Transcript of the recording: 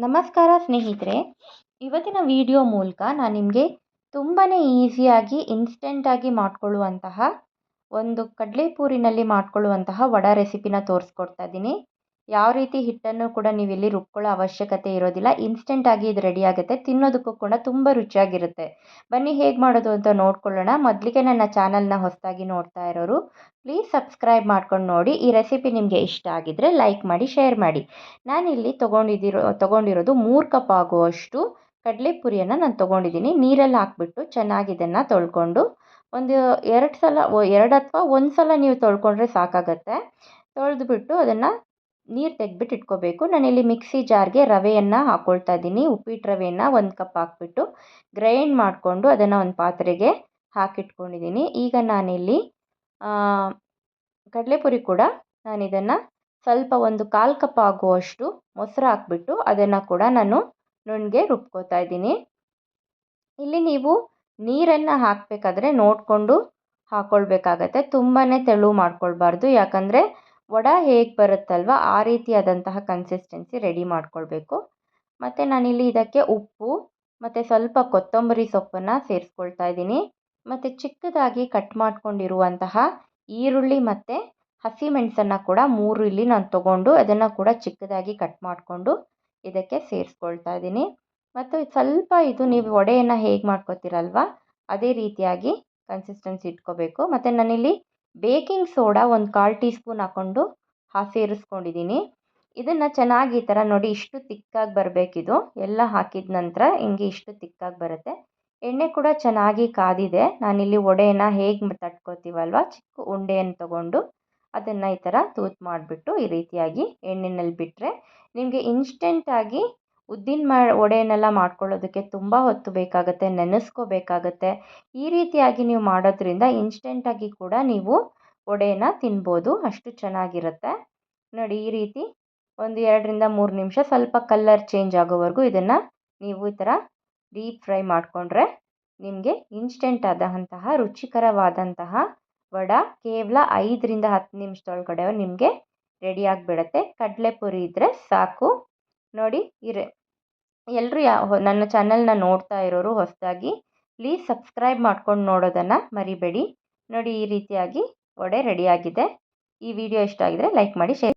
ನಮಸ್ಕಾರ ಸ್ನೇಹಿತರೆ. ಇವತ್ತಿನ ವಿಡಿಯೋ ಮೂಲಕ ನಾನು ನಿಮಗೆ ತುಂಬಾ ಈಸಿಯಾಗಿ ಇನ್ಸ್ಟೆಂಟಾಗಿ ಮಾಡಿಕೊಳ್ಳುವಂತಹ ಒಂದು ಕಡಲೆಪೂರಿನಲ್ಲಿ ಮಾಡಿಕೊಳ್ಳುವಂತಹ ವಡಾ ರೆಸಿಪಿನ ತೋರಿಸ್ಕೊಡ್ತಾ ಇದ್ದೀನಿ. ಯಾವ ರೀತಿ ಹಿಟ್ಟನ್ನು ಕೂಡ ನೀವು ಇಲ್ಲಿ ರುಬ್ಕೊಳ್ಳೋ ಅವಶ್ಯಕತೆ ಇರೋದಿಲ್ಲ. ಇನ್ಸ್ಟೆಂಟಾಗಿ ಇದು ರೆಡಿ ಆಗುತ್ತೆ. ತಿನ್ನೋದಕ್ಕೂ ಕೂಡ ತುಂಬ ರುಚಿಯಾಗಿರುತ್ತೆ. ಬನ್ನಿ ಹೇಗೆ ಮಾಡೋದು ಅಂತ ನೋಡ್ಕೊಳ್ಳೋಣ. ಮೊದಲಿಗೆ ನನ್ನ ಚಾನಲ್ನ ಹೊಸದಾಗಿ ನೋಡ್ತಾ ಇರೋರು ಪ್ಲೀಸ್ ಸಬ್ಸ್ಕ್ರೈಬ್ ಮಾಡ್ಕೊಂಡು ನೋಡಿ. ಈ ರೆಸಿಪಿ ನಿಮಗೆ ಇಷ್ಟ ಆಗಿದ್ದರೆ ಲೈಕ್ ಮಾಡಿ, ಶೇರ್ ಮಾಡಿ. ನಾನಿಲ್ಲಿ ತೊಗೊಂಡಿರೋದು 3 ಕಪ್ ಆಗುವಷ್ಟು ಕಡಲೆಪುರಿಯನ್ನು ನಾನು ತೊಗೊಂಡಿದ್ದೀನಿ. ನೀರಲ್ಲಿ ಹಾಕ್ಬಿಟ್ಟು ಚೆನ್ನಾಗಿ ಇದನ್ನು ತೊಳ್ಕೊಂಡು ಒಂದು 2 ಸಲ 2 ಅಥವಾ 1 ಸಲ ನೀವು ತೊಳ್ಕೊಂಡ್ರೆ ಸಾಕಾಗತ್ತೆ. ತೊಳೆದ್ಬಿಟ್ಟು ಅದನ್ನು ನೀರು ತೆಗೆದ್ಬಿಟ್ಟು ಇಟ್ಕೋಬೇಕು. ನಾನಿಲ್ಲಿ ಮಿಕ್ಸಿ ಜಾರ್ಗೆ ರವೆಯನ್ನು ಹಾಕ್ಕೊಳ್ತಾ ಇದ್ದೀನಿ. ಉಪ್ಪಿಟ್ಟು ರವೆಯನ್ನು 1 ಕಪ್ ಹಾಕ್ಬಿಟ್ಟು ಗ್ರೈಂಡ್ ಮಾಡಿಕೊಂಡು ಅದನ್ನು ಒಂದು ಪಾತ್ರೆಗೆ ಹಾಕಿಟ್ಕೊಂಡಿದ್ದೀನಿ. ಈಗ ನಾನಿಲ್ಲಿ ಕಡಲೆಪುರಿ ಕೂಡ ನಾನಿದನ್ನು ಸ್ವಲ್ಪ ಒಂದು 1/4 ಕಪ್ ಆಗುವಷ್ಟು ಮೊಸರು ಹಾಕ್ಬಿಟ್ಟು ಅದನ್ನು ಕೂಡ ನಾನು ನುಣ್ಣಗೆ ರುಬ್ಕೋತಾ ಇದ್ದೀನಿ. ಇಲ್ಲಿ ನೀವು ನೀರನ್ನು ಹಾಕಬೇಕಾದ್ರೆ ನೋಡಿಕೊಂಡು ಹಾಕ್ಕೊಳ್ಬೇಕಾಗತ್ತೆ. ತುಂಬಾ ತೆಳು ಮಾಡ್ಕೊಳ್ಬಾರ್ದು. ಯಾಕಂದರೆ ವಡೆ ಹೇಗೆ ಬರುತ್ತಲ್ವ ಆ ರೀತಿಯಾದಂತಹ ಕನ್ಸಿಸ್ಟೆನ್ಸಿ ರೆಡಿ ಮಾಡ್ಕೊಳ್ಬೇಕು. ಮತ್ತು ನಾನಿಲ್ಲಿ ಇದಕ್ಕೆ ಉಪ್ಪು ಮತ್ತು ಸ್ವಲ್ಪ ಕೊತ್ತಂಬರಿ ಸೊಪ್ಪನ್ನು ಸೇರಿಸ್ಕೊಳ್ತಾ ಇದ್ದೀನಿ. ಮತ್ತು ಚಿಕ್ಕದಾಗಿ ಕಟ್ ಮಾಡ್ಕೊಂಡಿರುವಂತಹ ಈರುಳ್ಳಿ ಮತ್ತು ಹಸಿಮೆಣಸನ್ನು ಕೂಡ 3 ಇಲ್ಲಿ ನಾನು ತೊಗೊಂಡು ಅದನ್ನು ಕೂಡ ಚಿಕ್ಕದಾಗಿ ಕಟ್ ಮಾಡಿಕೊಂಡು ಇದಕ್ಕೆ ಸೇರಿಸ್ಕೊಳ್ತಾ ಇದ್ದೀನಿ. ಮತ್ತು ಸ್ವಲ್ಪ ಇದು ನೀವು ವಡೆಯನ್ನು ಹೇಗೆ ಮಾಡ್ಕೊತೀರಲ್ವ ಅದೇ ರೀತಿಯಾಗಿ ಕನ್ಸಿಸ್ಟೆನ್ಸಿ ಇಟ್ಕೋಬೇಕು. ಮತ್ತು ನಾನಿಲ್ಲಿ ಬೇಕಿಂಗ್ ಸೋಡಾ ಒಂದು 1/4 ಟೀ ಸ್ಪೂನ್ ಹಾಕ್ಕೊಂಡು ಸೇರಿಸ್ಕೊಂಡಿದ್ದೀನಿ. ಇದನ್ನು ಚೆನ್ನಾಗಿ ಈ ಥರ ನೋಡಿ ಇಷ್ಟು ತಿಕ್ಕಾಗಿ ಬರಬೇಕಿದು. ಎಲ್ಲ ಹಾಕಿದ ನಂತರ ಹಿಂಗೆ ಇಷ್ಟು ತಿಕ್ಕಾಗಿ ಬರುತ್ತೆ. ಎಣ್ಣೆ ಕೂಡ ಚೆನ್ನಾಗಿ ಕಾದಿದೆ. ನಾನಿಲ್ಲಿ ವಡೆಯನ್ನು ಹೇಗೆ ತಟ್ಕೋತೀವಲ್ವ ಚಿಕ್ಕ ಉಂಡೆಯನ್ನು ತೊಗೊಂಡು ಅದನ್ನು ಈ ಥರ ತೂತು ಮಾಡಿಬಿಟ್ಟು ಈ ರೀತಿಯಾಗಿ ಎಣ್ಣೆಯಲ್ಲಿ ಬಿಟ್ಟರೆ ನಿಮಗೆ ಇನ್ಸ್ಟೆಂಟಾಗಿ ವಡೆಯನ್ನೆಲ್ಲ ಮಾಡ್ಕೊಳ್ಳೋದಕ್ಕೆ ತುಂಬ ಹೊತ್ತು ಬೇಕಾಗುತ್ತೆ, ನೆನೆಸ್ಕೋಬೇಕಾಗತ್ತೆ. ಈ ರೀತಿಯಾಗಿ ನೀವು ಮಾಡೋದ್ರಿಂದ ಇನ್ಸ್ಟೆಂಟಾಗಿ ಕೂಡ ನೀವು ವಡೆಯನ್ನು ತಿನ್ಬೋದು. ಅಷ್ಟು ಚೆನ್ನಾಗಿರುತ್ತೆ ನೋಡಿ. ಈ ರೀತಿ ಒಂದು 2ರಿಂದ 3 ನಿಮಿಷ ಸ್ವಲ್ಪ ಕಲರ್ ಚೇಂಜ್ ಆಗೋವರೆಗೂ ಇದನ್ನು ನೀವು ಈ ಥರ ಡೀಪ್ ಫ್ರೈ ಮಾಡಿಕೊಂಡ್ರೆ ನಿಮಗೆ ಇನ್ಸ್ಟೆಂಟ್ ಆದಂತಹ ರುಚಿಕರವಾದಂತಹ ವಡೆ ಕೇವಲ 5ರಿಂದ 10 ನಿಮಿಷದೊಳಗಡೆ ನಿಮಗೆ ರೆಡಿಯಾಗಿಬಿಡುತ್ತೆ. ಕಡಲೆಪುರಿ ಇದ್ದರೆ ಸಾಕು ನೋಡಿ. ಎಲ್ಲರೂ ನನ್ನ ಚಾನಲ್ನ ನೋಡ್ತಾ ಇರೋರು ಹೊಸದಾಗಿ ಪ್ಲೀಸ್ ಸಬ್ಸ್ಕ್ರೈಬ್ ಮಾಡ್ಕೊಂಡು ನೋಡೋದನ್ನು ಮರಿಬೇಡಿ. ನೋಡಿ ಈ ರೀತಿಯಾಗಿ ವಡೆ ರೆಡಿಯಾಗಿದೆ. ಈ ವಿಡಿಯೋ ಇಷ್ಟ ಆಗಿದರೆ ಲೈಕ್ ಮಾಡಿ, ಶೇರ್